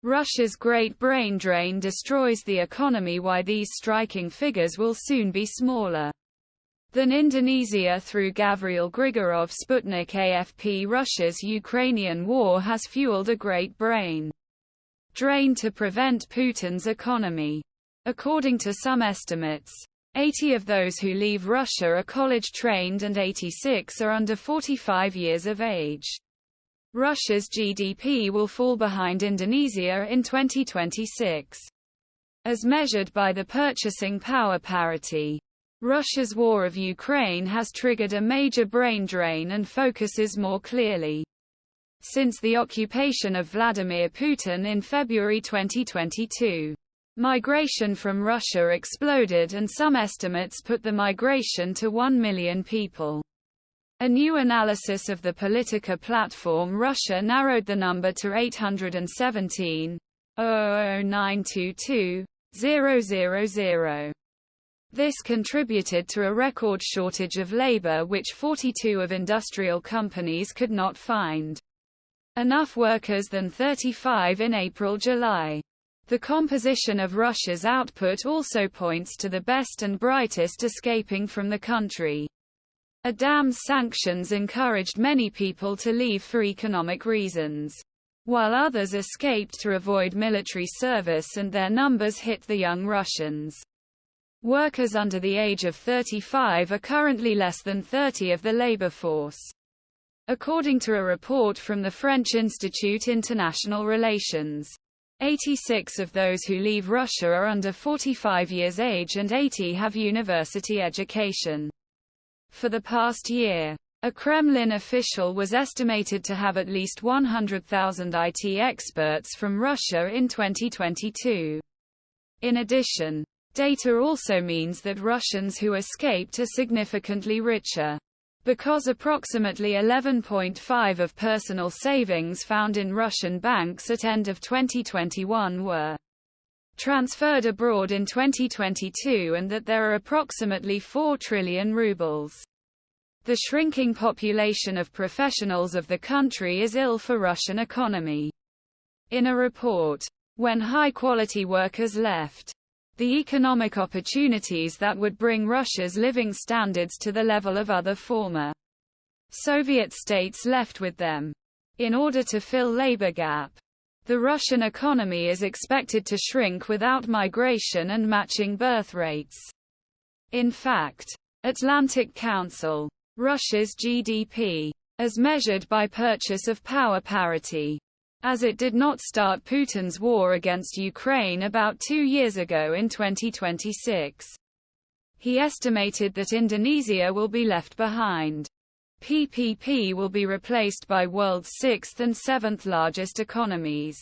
Russia's great brain drain destroys the economy. Why these striking figures will soon be smaller than Indonesia through Gavriil. GrigorovSputnikAFP. Russia's Ukrainian war has fueled a great brain drain to prevent Putin's economy. According to some estimates, 80 of those who leave Russia are college-trained and 86 are under 45 years of age. Russia's GDP will fall behind Indonesia in 2026. As measured by the purchasing power parity, Russia's war of Ukraine has triggered a major brain drain and focuses more clearly. Since the occupation of Vladimir Putin in February 2022, migration from Russia exploded, and some estimates put the migration to 1 million people. A new analysis of the Politica platform Russia narrowed the number to 817,00922,000. This contributed to a record shortage of labor, which 42 of industrial companies could not find enough workers than 35 in April-July. The composition of Russia's output also points to the best and brightest escaping from the country. A dam's sanctions encouraged many people to leave for economic reasons, while others escaped to avoid military service, and their numbers hit the young Russians. Workers under the age of 35 are currently less than 30% of the labor force. According to a report from the French Institute International Relations, 86 of those who leave Russia are under 45 years age and 80 have university education. For the past year, a Kremlin official was estimated to have at least 100,000 IT experts from Russia in 2022. In addition, data also means that Russians who escaped are significantly richer, because approximately 11.5% of personal savings found in Russian banks at end of 2021 were transferred abroad in 2022, and that there are approximately 4 trillion rubles. The shrinking population of professionals of the country is ill for Russian economy. In a report, when high-quality workers left, the economic opportunities that would bring Russia's living standards to the level of other former Soviet states left with them. In order to fill labor gap, the Russian economy is expected to shrink without migration and matching birth rates. In fact, Atlantic Council, Russia's GDP, as measured by purchase of power parity, as it did not start Putin's war against Ukraine about 2 years ago in 2026. He estimated that Indonesia will be left behind. PPP will be replaced by world's 6th and 7th largest economies.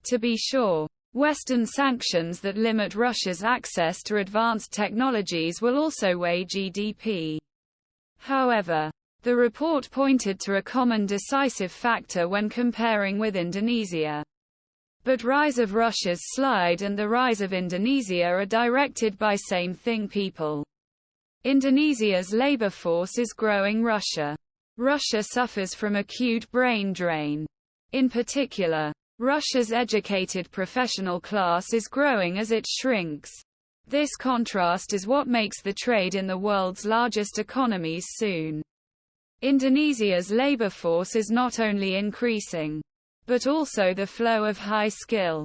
To be sure, Western sanctions that limit Russia's access to advanced technologies will also weigh GDP. However, the report pointed to a common decisive factor when comparing with Indonesia. But rise of Russia's slide and the rise of Indonesia are directed by same-thing people. Indonesia's labor force is growing. Russia suffers from acute brain drain. In particular, Russia's educated professional class is growing as it shrinks. This contrast is what makes the trade in the world's largest economies soon. Indonesia's labor force is not only increasing, but also the flow of high-skill,